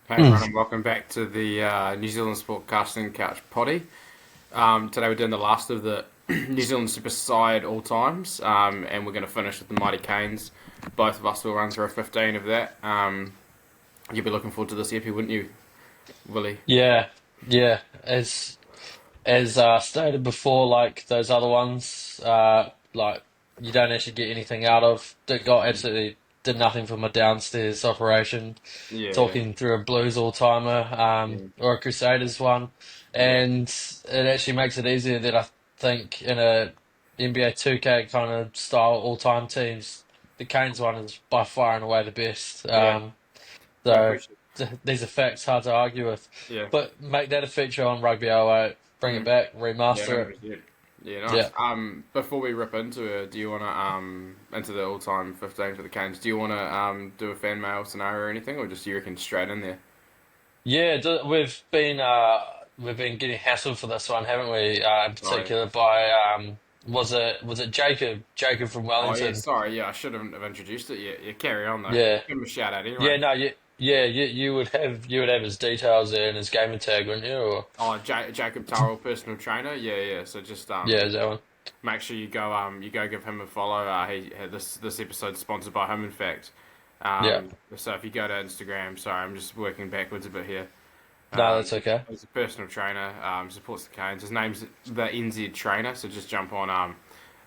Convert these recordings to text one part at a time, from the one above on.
Hey everyone, and welcome back to the New Zealand Sportcasting Couch Potty. Today we're doing the last of the New Zealand Super Side all times, and we're going to finish with the Mighty Canes. Both of us will run through a 15 of that. You'd be looking forward to this epi, wouldn't you, Willie? Yeah, yeah. As stated before, like those other ones, like you don't actually get anything out of. That got absolutely did nothing for my downstairs operation. Yeah, Talking through a Blues all timer, yeah, or a Crusaders one, yeah, and it actually makes it easier that I think in a NBA 2K kind of style all time teams, the Canes one is by far and away the best. yeah. No, So appreciate these are facts hard to argue with. it. Yeah. But make that a feature on Rugby 08. Bring it Mm. back, Yeah, remaster it. 100%. Yeah, Yeah. nice. Before we rip into it, do you want to into the all-time 15 for the Canes? Do you want to do a fan mail scenario or anything, or just you reckon straight in there? Yeah, we've been getting hassled for this one, haven't we? In Oh yeah. particular by was it Jacob? Jacob from Oh yeah. Wellington. Sorry. Yeah, I shouldn't have introduced it yet. Yeah, carry on though. Yeah. Give him a shout out anyway. Yeah, no, you would have his details there and his gamer tag, wouldn't you? Or Oh, Jacob Turrell, personal trainer. Yeah, yeah. So just yeah, is that one? make sure you go give him a follow. This episode's sponsored by him, in fact. Yeah. So if you go to Instagram, sorry, I'm just working backwards a bit here. No, Um, that's okay. he's a personal trainer, supports the Canes. His name's the NZ Trainer, so just jump on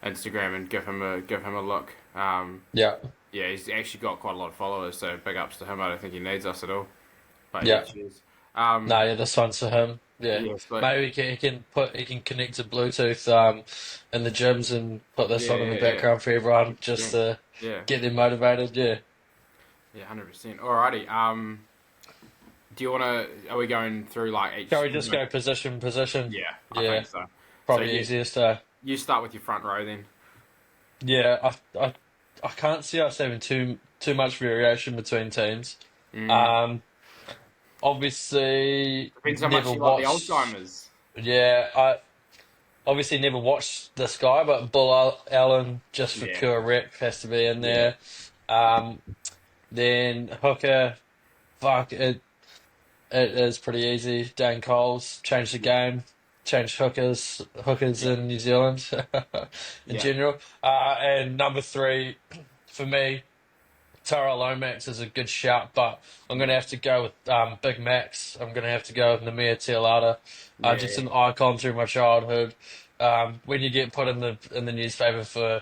Instagram and give him a look. Yeah. Yeah, he's actually got quite a lot of followers, so big ups to him. I don't think he needs us at all. But yeah, Yeah. cheers. No, yeah, this one's for him. Yeah. Yes, but Maybe he can connect to Bluetooth in the gyms and put this yeah, on in the yeah, yeah, background for everyone just 100%. to Yeah, get them motivated. Yeah. yeah, 100%. Alrighty. Do you want to? Are we going through like Shall each? we just go position, position? Yeah, I Yeah. think so. So Probably easiest. you start with your front row then. Yeah, I can't see us having too much variation between teams. Mm. Um, obviously Depends how much never you like the old watched. timers. Yeah, I obviously never watched this guy, but Allen just for Yeah, pure rep has to be in yeah, there. Um, then hooker, fuck it. It is pretty easy. Dan Coles changed the game, changed hookers yeah, in New Zealand in yeah, general. And number three for me, Tara Lomax is a good shout, but I'm going to have to go with Big Max. I'm going to have to go with Namir Tialata. Just yeah, an icon through my childhood. When you get put in the newspaper for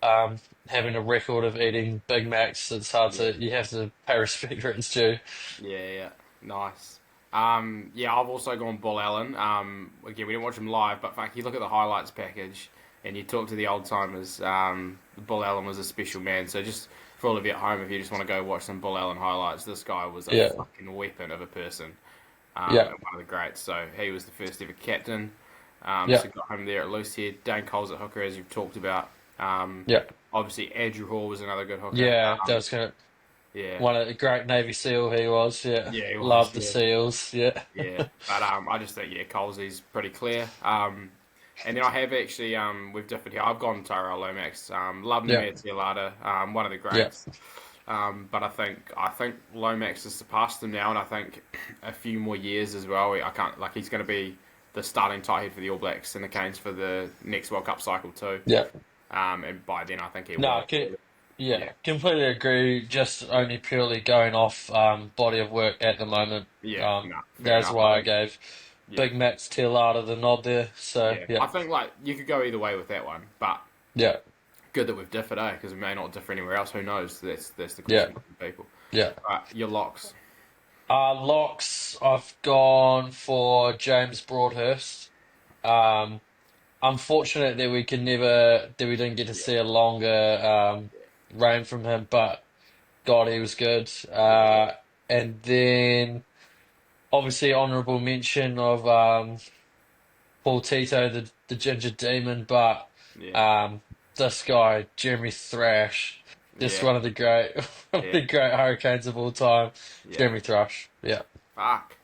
um, having a record of eating Big Macs, it's hard yeah, to you have to pay respect where it's due. yeah, yeah. Nice. Yeah, I've also gone Bull Allen. Again, we didn't watch him live, but fuck, you look at the highlights package and you talk to the old timers. Bull Allen was a special man. So just for all of you at home, if you just want to go watch some Bull Allen highlights, this guy was a Yeah, fucking weapon of a person. yeah, And one of the greats. So he was the first ever captain. yeah, So got him there at loose head. Dane Coles at hooker, as you've talked about. Um, yeah, Obviously, Andrew Hall was another good hooker. yeah. That was kind of Yeah, one of the great Navy SEAL he was. Yeah, yeah, he was. loved the Yeah, SEALs. Yeah, yeah. But I just think Colesy's pretty clear. And then I have actually we've differed here. I've gone Tyrell Lomax. Love yeah, Namir Tialata, one of the yeah, greats. But I think Lomax has surpassed him now, and I think a few more years as well. I can't like he's going to be the starting tight head for the All Blacks and the Canes for the next World Cup cycle too. yeah. And by then I think he will No, have. yeah, Yeah, completely agree. Just only purely going off body of work at the moment. yeah, no, fair That's enough. I why I think gave yeah, Big Max Tialata the nod there. So yeah. yeah, I think like you could go either way with that one, but yeah, good that we've differed, eh? Because we may not differ anywhere else. Who knows? That's the yeah, question for people. yeah. Right, your locks. Locks. I've gone for James Broadhurst. Um, Unfortunate that we didn't get to Yeah, see a longer reign from him, but God, he was good. yeah, And then obviously honourable mention of Paul Tito, the Ginger Demon, but yeah, um, this guy, Jeremy Thrash, just yeah, one of the great, one of yeah, the great Hurricanes of all time. yeah. Jeremy Thrush. Yeah. Fuck.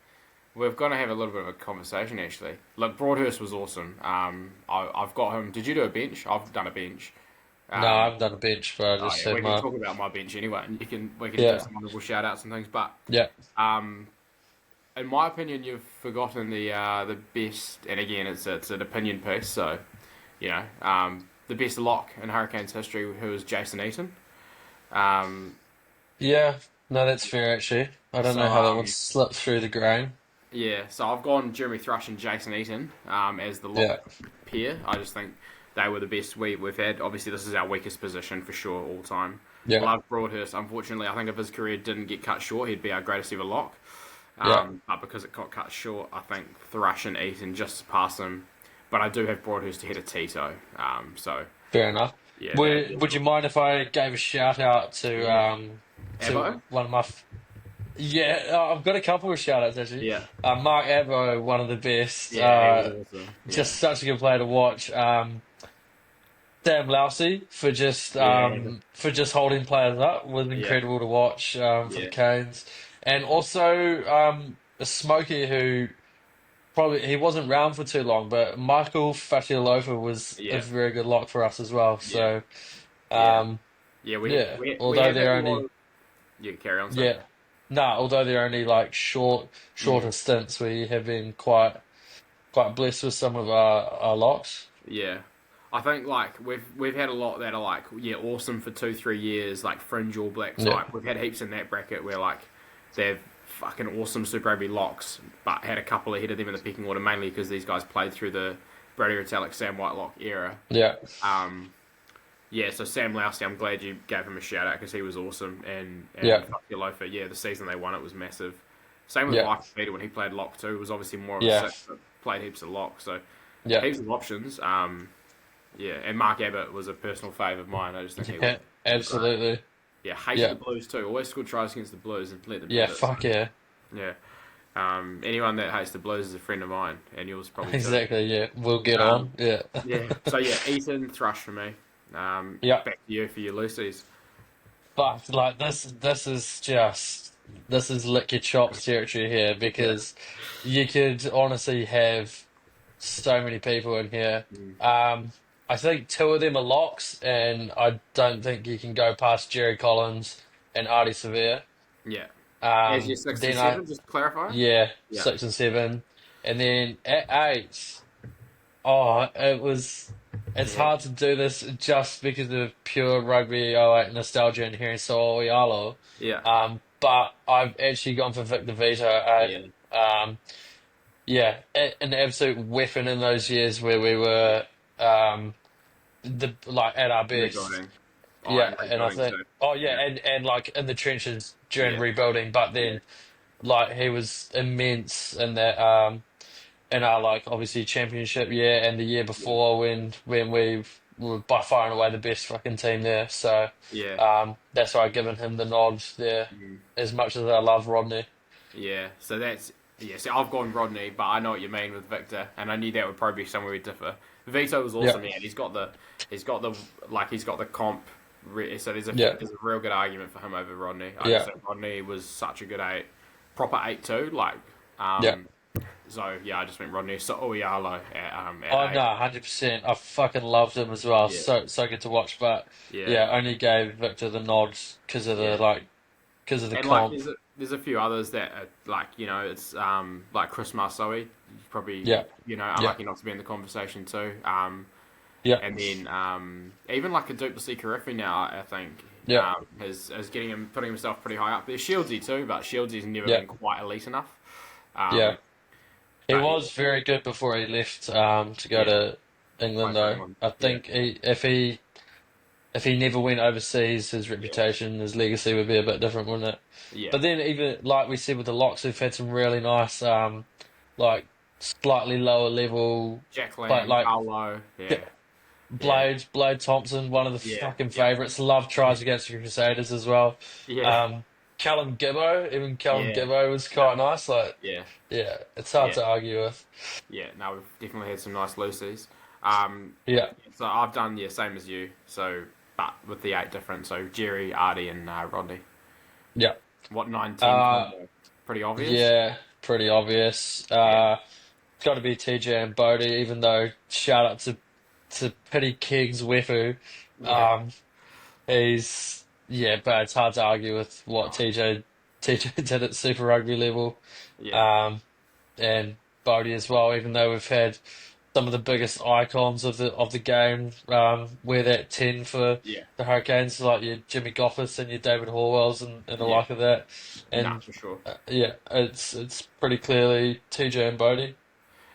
We're going to have a little bit of a conversation actually. Look, Broadhurst was awesome. I've got him. Did you do a bench? I've done a bench. No, I Um, haven't done a bench, but I just yeah, said we can my talk about my bench anyway, and we can do yeah, some honourable shout outs and things. But yeah, in my opinion, you've forgotten the best, and again, it's an opinion piece. So, the best lock in Hurricanes history, who was Jason Eaton. Um, Yeah, no, that's fair actually. I don't so know how that would um, slip through the grain. yeah, so I've gone Jeremy Thrush and Jason Eaton as the Yeah, lock pair. I just think they were the best we've had. Obviously, this is our weakest position for sure all time. yeah, Love Broadhurst. Unfortunately, I think if his career didn't get cut short, he'd be our greatest ever lock. yeah. But because it got cut short, I think Thrush and Eaton just surpass him. But I do have Broadhurst ahead of Tito. So Fair enough. yeah, that Would you mind if I gave a shout out yeah. to Abo. one of my yeah, I've got a couple of shout outs actually. Yeah, Mark Abbo, one of the best. yeah, he was awesome. Yeah, Just such a good player to watch. Sam Lousy yeah, for just holding players up was yeah, incredible to watch for the yeah, Canes, and also a Smokey who probably he wasn't round for too long, but Michael Fatialofa was a yeah, very good lock for us as well. yeah, So yeah, um, yeah. yeah, We although have had they're a lot only of. Yeah, carry on, sir. yeah, nah, although they're only like Mm. shorter stints, we have been quite blessed with some of our locks. Yeah, I think like we've had a lot that are like awesome for 2 3 years, like fringe All Black Yeah, type. We've had heaps in that bracket where like they're fucking awesome Super Rugby locks, but had a couple ahead of them in the pecking order, mainly because these guys played through the Brady Retallick, Sam Whitelock era. yeah, Um, yeah, so Sam Lousy, I'm glad you gave him a shout out because he was awesome, and yeah, fuck your loafer, yeah, the season they won it was massive. Same with yeah, Michael Peter when he played lock too. It was obviously more of a yeah, six, but played heaps of lock, so yeah, heaps of options. Yeah, and Mark Abbott was a personal favourite of mine. I just think yeah, he was great. absolutely. Yeah, hated Yeah, the Blues too. Always scored tries against the Blues and let them yeah, have it. So, fuck yeah, yeah. Anyone that hates the Blues is a friend of mine, and yours probably too. exactly. Yeah, we'll get Um, on. Yeah, yeah. So yeah, Ethan Thrush for me. yeah. Back to you for your Lucy's. But like this is lick your chops territory here Yeah. because you could honestly have so many people in here. Mm. I think two of them are locks, and I don't think you can go past Jerry Collins and Artie Severe. Yeah. As your six and Then I seven, just to clarify. yeah, Yeah. 6 and 7, and then at 8. Oh, it's Yeah. hard to do this just because of pure rugby '08 nostalgia and hearing Saul Oyalo. Yeah. But I've actually gone for Victor Vito. Yeah. Yeah, an absolute weapon in those years where we were um, the like at our best. Rebuilding. Oh, Yeah, and and I rebuilding think, too. oh Yeah. yeah, and like in the trenches during Yeah. rebuilding, but Yeah. then like he was immense in that in our like obviously championship year and the year Yeah. before when we were by far and away the best fucking team there. So Yeah. that's why I've given him the nod there. Mm. As much as I love Rodney. Yeah. So that's yeah. So I've gone Rodney, but I know what you mean with Victor, and I knew that would probably be somewhere we differ. Vito was Yeah, awesome, man. He's got the comp. So yeah, there's a real good argument for him over Rodney. I just yeah, think Rodney was such a good eight, proper eight too. Like, yeah. um, so yeah, I just went Rodney. So Oyalo Oh at no, eight. 100%. I fucking loved him as well. Yeah, So good to watch. But yeah, yeah, only gave Victor the nod because of yeah. because of the And like, comp. there's a few others that are, like it's like Chris Marsoe. Probably Yeah, yeah, unlucky not to be in the conversation too. yeah, And then even like a Duplessis Carifi now, I think yeah, is getting him putting himself pretty high up there. Shieldsy too, but Shieldsy's never yeah, been quite elite enough. yeah. Um, He but was very good before he left to go yeah, to England, quite for though. England. I Yeah, think if he never went overseas, his yeah, reputation, his legacy would be a bit different, wouldn't it? yeah. But then, even like we said with the locks, we've had some really nice, like slightly lower level, Jack but Lamb, like Carl Lowe. Yeah, yeah, Blade Thompson, one of the yeah, fucking yeah, favourites. Love tries against the Crusaders as well. yeah, Um, Callum Gibbo, even Callum yeah. Gibbo was No, quite nice. Like, yeah, yeah, it's hard yeah, to argue with. yeah. No, we've definitely had some nice Lucies. Um, Yeah, so I've done same as you. So, but with the eight different. So Jerry, Artie, and Rodney. yeah. What 9, 10 Uh, combo? Pretty obvious. yeah, pretty obvious. Yeah, It's got to be TJ and Bodie, even though shout out to Pity Kings Wefu. yeah, Um, he's yeah, but it's hard to argue with what oh, TJ TJ did at Super Rugby level, Yeah, um, and Bodie as well. Even though we've had some of the biggest icons of the game wear that 10 for yeah, the Hurricanes, like your Jimmy Goffis and your David Horwells and the yeah. like of that. Nah, And for sure. yeah, it's pretty clearly TJ and Bodie.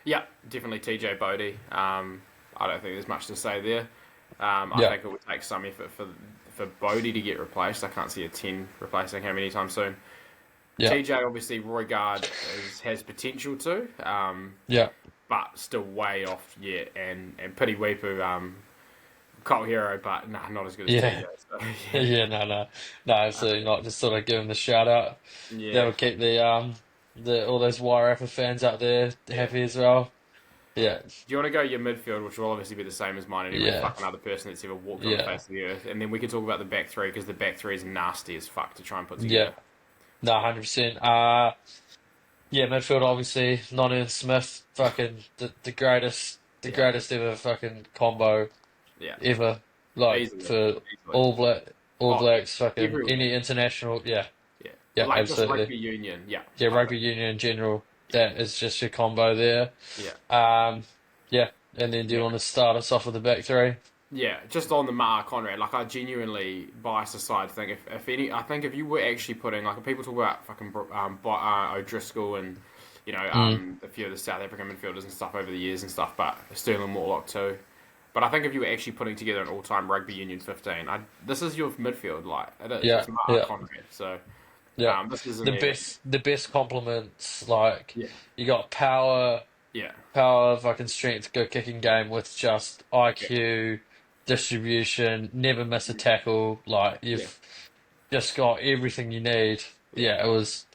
Yeah, definitely TJ Bodie. I don't think there's much to say there. I Yeah, think it would take some effort for Bodie to get replaced. I can't see a 10 replacing him anytime soon. yeah, TJ, obviously, Roy Guard has potential to, yeah, but still way off yet. And Pity Weepu, cult hero, but nah, not as good as yeah, TJ. So, yeah. yeah. No, absolutely not. Just sort of give him the shout out. Yeah. That'll keep the all those Wairarapa fans out there Yeah. happy as well. Yeah, Do you want to go your midfield, which will obviously be the same as mine and every yeah, fucking other person that's ever walked on the yeah, face of the earth, and then we can talk about the back three because the back three is nasty as fuck to try and put yeah. together. No, 100%. Yeah, midfield obviously Nonu and Smith, fucking the Yeah, greatest ever fucking combo yeah, ever. Like easily, for easily. All Oh, Blacks, fucking everywhere. any international, yeah, Yeah, yeah, like just absolutely. rugby union. Yeah, Yeah, I rugby think. union in general, Yeah, that is just your combo there. yeah, Um, yeah, and then do you yeah. want to start us off with the back three? Yeah, just on the Mara Conrad, like I genuinely bias aside think if any, I think if you were actually putting like if people talk about fucking O'Driscoll and Mm, a few of the South African midfielders and stuff over the years and stuff, but Sterling Morlock too. But I think if you were actually putting together an all-time rugby union 15, this is your midfield, like it is. yeah, It's Mara yeah, Conrad, so yeah. this isn't even. The best compliments, like Yeah, you got yeah, power, fucking strength, good kicking game with just yeah, IQ, distribution, never miss a tackle. Like yeah. you've just got everything you need. Yeah. Yeah, it was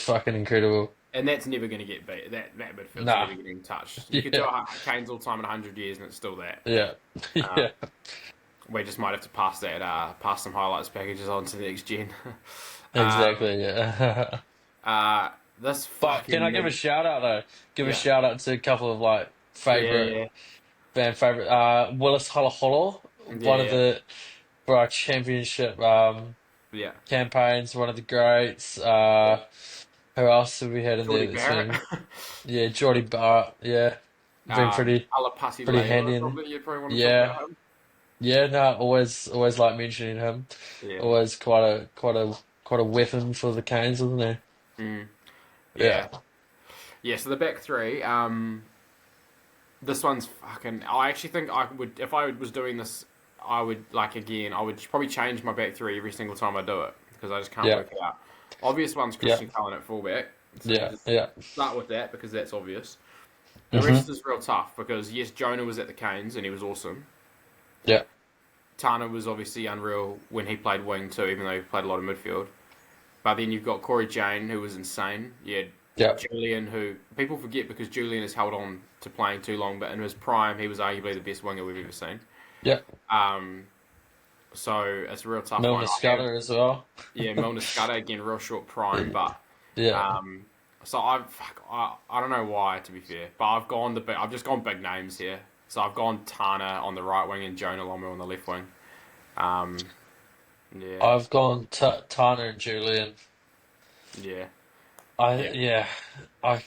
fucking incredible. And that's never going to get beat. That midfield's Nah, never getting touched. You could do yeah, Kane's all time in 100 years, and it's still that. yeah, Um, yeah, we just might have to pass some highlights packages on to the next gen. um, exactly. Yeah. this But can I fucking give a shout out though? Give a yeah, shout out to a couple of like favorite yeah, favorite. Willis Halaholo, one of yeah, the for our championship yeah. campaigns, one of the greats. Yeah. Who else have we had in Jordy there that's Barrett, been, yeah, Geordie Barrett, yeah, been Alapati pretty Leo or handy in, something. You probably want to talk yeah, about him. yeah, no, always like mentioning him. Yeah, Always quite a weapon for the Canes, isn't he? mm, Yeah, yeah, yeah. So the back three. This one's fucking. I actually think I would if I was doing this. I would like again. I would probably change my back three every single time I do it because I just can't yeah, work it out. Obvious one's yeah, Christian Cullen at fullback, so yeah, just yeah. start with that because that's obvious. The Mhm. rest is real tough because yes, Jonah was at the Canes and he was awesome. Yeah, Tana was obviously unreal when he played wing too, even though he played a lot of midfield. But then you've got Corey Jane, who was insane. You had yeah, Julian, who people forget because Julian has held on to playing too long, but in his prime, he was arguably the best winger we've ever seen. yeah. Um, so it's a real tough one. Milner Scudder as well. Yeah, Milner Scudder again, real short prime, but Yeah, um, so I don't know why to be fair, but I've just gone big names here. So I've gone Tana on the right wing and Jonah Lomu on the left wing. Um, yeah, I've gone Tana and Julian. yeah, I yeah, yeah, I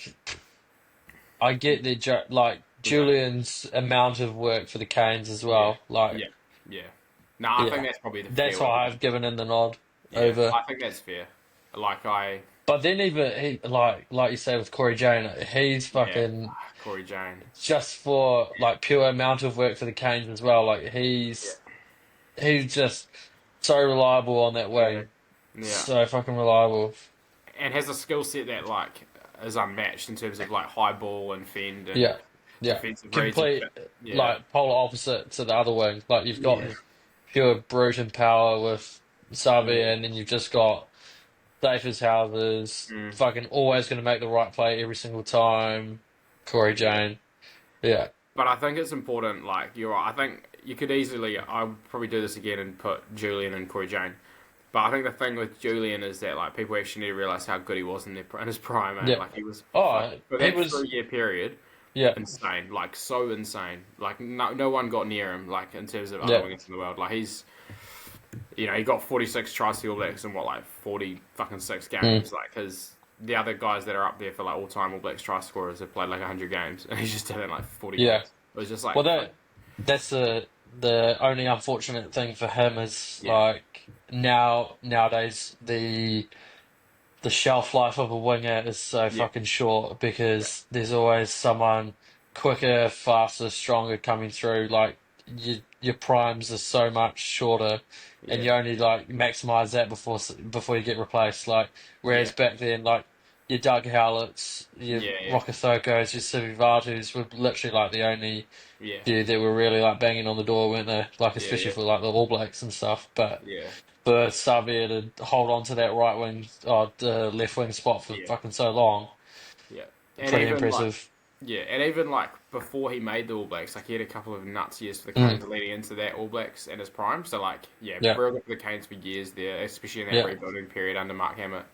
I get the like yeah, Julian's amount of work for the Canes as yeah, well. Like, yeah, yeah. No, I think yeah, that's probably the fair that's way to why go. I've given him the nod Yeah, over. I think that's fair. Like But then even he like you say with Corey Jane, he's yeah, fucking Corey Jane. just for like pure amount of work for the Canes as well. Like Yeah, he's just so reliable on that yeah, wing, yeah. so fucking reliable. And has a skill set that like is unmatched in terms of like high ball and fend and Yeah, yeah, defensive reads. complete Yeah, like polar opposite to the other wing. Like you've got yeah, pure brute and power with Savi, yeah. and then you've just got Davis Houses, Mm. fucking always going to make the right play every single time. Corey Yeah. Jane, yeah, But I think it's important. Like you're right. I think you could easily. I would probably do this again and put Julian and Corey Jane. But I think the thing with Julian is that like people actually need to realize how good he was in his prime. Eh? yeah. Like he was Oh, for he that was, 3 year period. yeah, Insane, like so insane. Like no one got near him. Like in terms of other yeah, wingers in the world. Like you know, he got 46 tries to the All Blacks in what, like 40 fucking 6 Mm. games. Like, because the other guys that are up there for like all time All Blacks try scorers have played like 100 games, and he just did it in like 40 Yeah. games. It was just like, Well, that's the only unfortunate thing for him is yeah, like nowadays the shelf life of a winger is so yeah, fucking short yeah, because there's always someone quicker, faster, stronger coming through. Like your primes are so much shorter, and yeah, you only like maximize that before you get replaced. Like yeah, whereas back then, like your Doug Howletts, your yeah, yeah, Rokithokos, your Sivi Vatus were literally like the only yeah, few that were really like banging on the door, weren't they? Like yeah, especially yeah, for like the All Blacks and stuff, but yeah, for Savia to hold on to that right wing or the left wing spot for yeah, fucking so long, yeah. And pretty even like, impressive. yeah, and even like before he made the All Blacks, like he had a couple of nuts years for the Mm, Canes leading into that All Blacks and his prime. So like, yeah, yeah, real good for the Canes for years there, especially in that yeah, rebuilding period under Mark Hammett.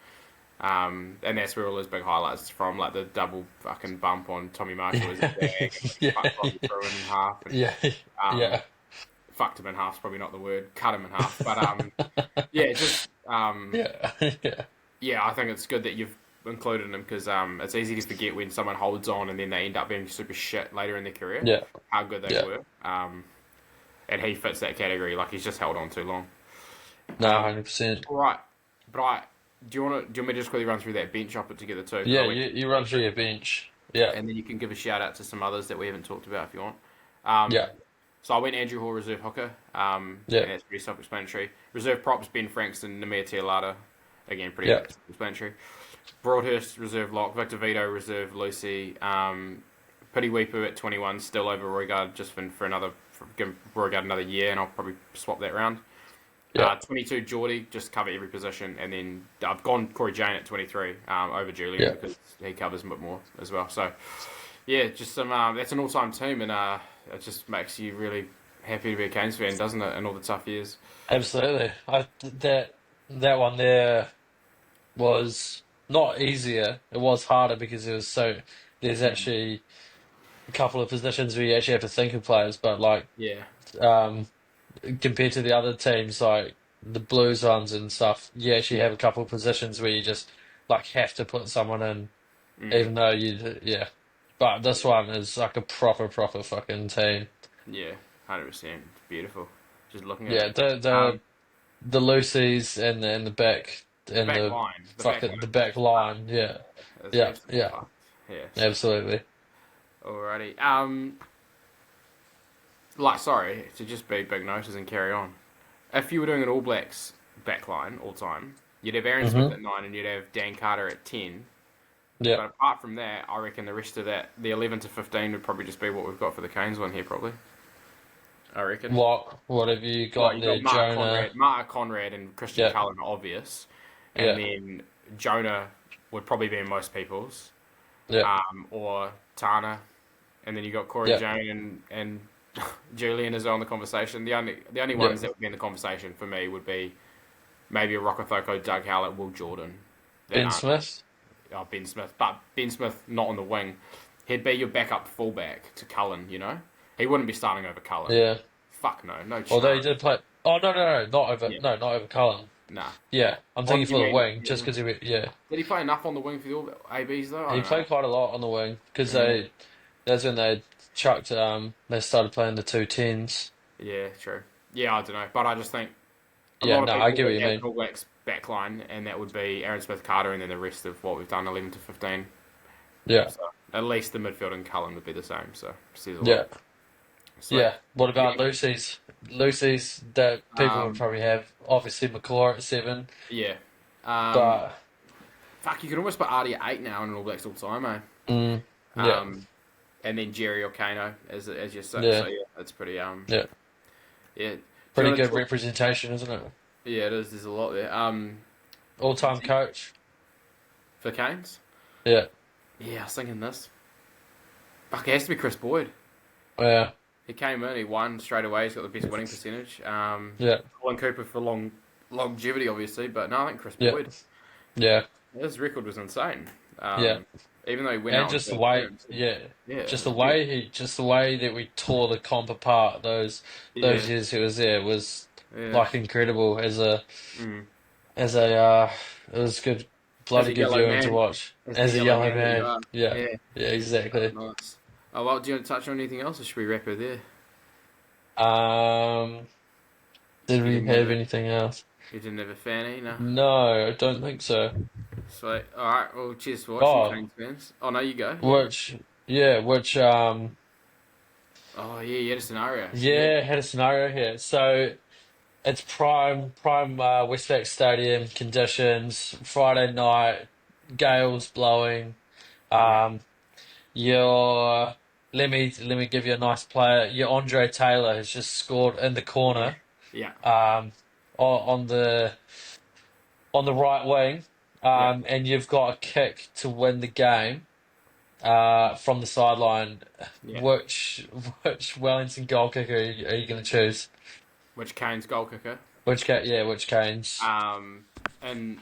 And that's where all his big highlights from, like the double fucking bump on Tommy Marshall was bag, and like yeah, cut Bobby Fruin in half, and yeah, um, yeah, fucked him in half's probably not the word, cut him in half, but yeah, just yeah, yeah, yeah, I think it's good that you've included him because it's easy to forget when someone holds on and then they end up being super shit later in their career, yeah, how good they yeah. were. And he fits that category, like he's just held on too long. No, 100%. All right, but do you want me to just quickly run through that bench I put together too? Yeah, you run through your bench. Yeah, And then you can give a shout out to some others that we haven't talked about if you want. Um, yeah, so I went Andrew Hall, reserve hooker, yeah, and that's pretty self-explanatory. Reserve props, Ben Frankston, Namir Tialata, again, pretty yeah, self-explanatory. Broadhurst, reserve lock. Victor Vito, reserve Lucy. Pity Weeper at 21, still over Roygaard, just give Roygaard another year, and I'll probably swap that round. yeah, 22, Geordie, just cover every position. And then I've gone Corey Jane at 23 over Julian yeah. because he covers a bit more as well. So, yeah, just some. That's an all-time team, and it just makes you really happy to be a Canes fan, doesn't it? In all the tough years. Absolutely. That one there was not easier. It was harder because it was so. There's Mm. actually a couple of positions where you actually have to think of players, but like Yeah, um, compared to the other teams, like the Blues ones and stuff, you actually yeah, have a couple of positions where you just like have to put someone in, mm. even though yeah. But this one is like a proper fucking team. Yeah, 100%. It's beautiful. Just looking at Yeah, it. the Um, the Lucy's and the back the and back the line, the back fucking line the is back line. Yeah, fucked. It's yeah, absolutely yeah, fucked. Yeah. absolutely. Alrighty. Like, sorry to just be big noses and carry on. If you were doing an All Blacks backline all time, you'd have Aaron Smith Hmm. at 9 and you'd have Dan Carter at 10. Yeah. But apart from that, I reckon the rest of that, the 11 to 15, would probably just be what we've got for the Canes one here, probably. I reckon. What have you Like, got you've there, got Mark Jonah? Conrad, Mark Conrad and Christian Yeah, Cullen are obvious. And yeah, then Jonah would probably be in most people's. yeah, Or Tana. And then you got Corey yeah, Jane and Julian as well in the conversation. The only yeah. ones that would be in the conversation for me would be maybe a Rokithoko, Doug Howlett, Will Jordan. That Ben aren't Smith. Ben Smith, but Ben Smith not on the wing. He'd be your backup fullback to Cullen. You know, he wouldn't be starting over Cullen. Yeah. Fuck no, no Although he chance. did play. Oh no, Yeah, not over Cullen. nah. Yeah, I'm Or thinking you for the mean wing, just because yeah, did he play enough on the wing for the ABs though? I he don't know. played quite a lot on the wing because Mm, that's when they chucked they started playing the 2 10s. yeah, true. Yeah, I don't know, but I just think a Yeah, lot of no, I people get what would you have mean. All Blacks backline, and that would be Aaron Smith Carter, and then the rest of what we've done, 11 to 15. Yeah, So at least the midfield and Cullen would be the same. So says a lot. yeah. Sweet. Yeah. What Yeah. about Lucy's? Lucy's that people would Um. probably have obviously McClure at 7, Yeah. Um. but Fuck, you could almost put Artie at 8 now in an All Blacks all time, eh? yeah, Um. And then Jerry or Kano as your six. yeah, So yeah, that's pretty. yeah, Yeah. Do you pretty want to good talk? representation, isn't it? Yeah, it is. There's a lot there. All-time coach. For Canes. Yeah, Yeah, I was thinking this. Fuck, it has to be Chris Boyd. yeah, He came in, he won straight away. He's got the best winning percentage. yeah, Colin Cooper for longevity, obviously, but no, I think Chris yeah, Boyd. yeah, His record was insane. yeah. Even though he went And out on just the good way, terms. yeah, Yeah, it just the was way beautiful. just the way that we tore the comp apart those Yeah, years he was there was Yeah. like incredible Mm. as a it was good, As bloody a good yellow viewing to man, watch as the as a yellow yellow man that you man. are. Yeah, Yeah. yeah, Oh, exactly. nice. Oh well, do you want to touch on anything else, or should we wrap it there? Um, did You we didn't have have a anything else? you didn't have a fanny, no. No, I don't think so. Sweet. All right. Well, cheers for watching, Oh, Canes fans. Oh no, you go. Yeah. which yeah, which Oh yeah, you had a scenario. Yeah. yeah, had a scenario here. So it's prime Westpac Stadium conditions. Friday night, gales blowing. Yeah. Um, your let me give you a nice player. Your Andre Taylor has just scored in the Yeah. corner. Yeah. Um, on the right wing. Yeah. And you've got a kick to win the game. From the sideline. Yeah. Which Wellington goal kicker are you going to choose? Which Kane's goal kicker? Which Canes? Um, and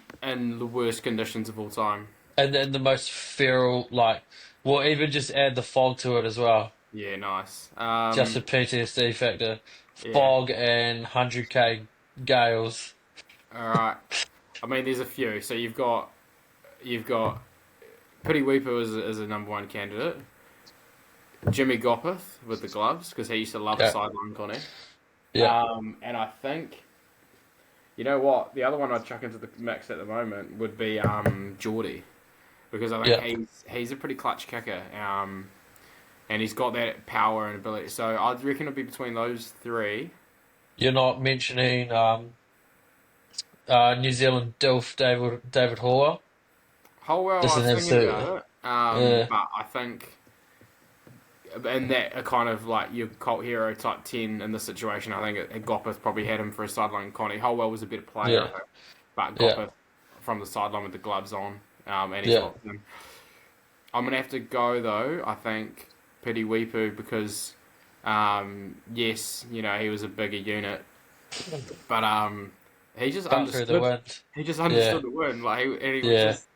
the worst conditions of all time. And the most feral, like, we'll even just add the fog to it as well. Yeah, nice. Just a PTSD factor. Yeah. Fog and 100k gales. All right. I mean, there's a few. So you've got Pity Weeper as a number one candidate. Jimmy Gopperth with the gloves because he used to love a Yeah, sideline Connie. yeah, And I think you know what the other one I'd chuck into the mix at the moment would be Geordie because I think yeah. he's a pretty clutch kicker. And he's got that power and ability. So I'd reckon it'd be between those three. You're not mentioning New Zealand Dilf David Hall. Holwell, I Just in was his thinking suit. about it, Yeah, but I think and that a kind of like your cult hero type 10 in this situation. I think Gopperth probably had him for a sideline Connie. Holwell was a better player, I yeah, think, but yeah, Gopperth from the sideline with the gloves on, and he's yeah. locked in. I'm gonna have to go though. I think Pity Weepu because yes, he was a bigger unit, but he just Cut through the understood. wind. He just Yeah, understood the win. Like he was yeah, just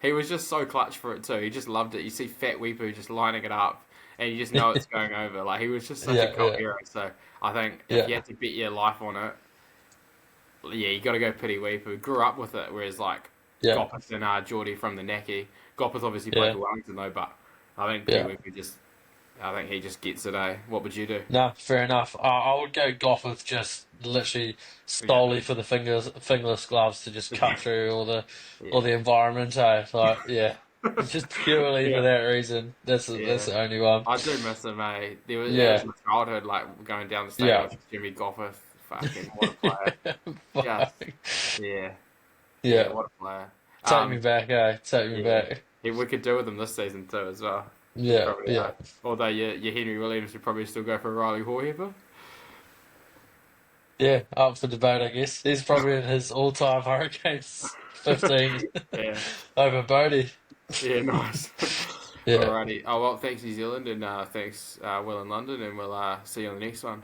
he was just so clutch for it too. He just loved it. You see Fat Weepu just lining it up, and you just know it's going over. Like he was just such a yeah, cult yeah, hero. So I think if you yeah, had to bet your life on it, yeah, you got to go Pity Weepu. Grew up with it, whereas like yeah, Gopperth and Geordie from the Naki. Gopperth obviously played yeah, for Wellington though, but I think Pity yeah. Weepu just, I think he just gets it. Eh? What would you do? No, fair enough. I would go Goff just literally Yeah, solely for the fingerless gloves to just cut through all yeah, the environment. Like yeah, just purely for yeah, that reason. That's yeah. the only one. I do miss him, eh? That was Yeah, my childhood, like going down the stadium yeah. with Jimmy Gopperth. Fucking what a player! Fuck. Just yeah, yeah, Yeah. what a player. Take me Um, back, eh? Take me yeah, back. we could do with him this season too as well. He's Yeah, probably yeah. although your Henry Williams would probably still go for Riley Horheber. Yeah, up for debate, I guess. He's probably in his all-time Hurricanes 15 Yeah, over Bodie. yeah, nice. Yeah. Alrighty. Oh well, thanks New Zealand and thanks Will in London, and we'll see you on the next one.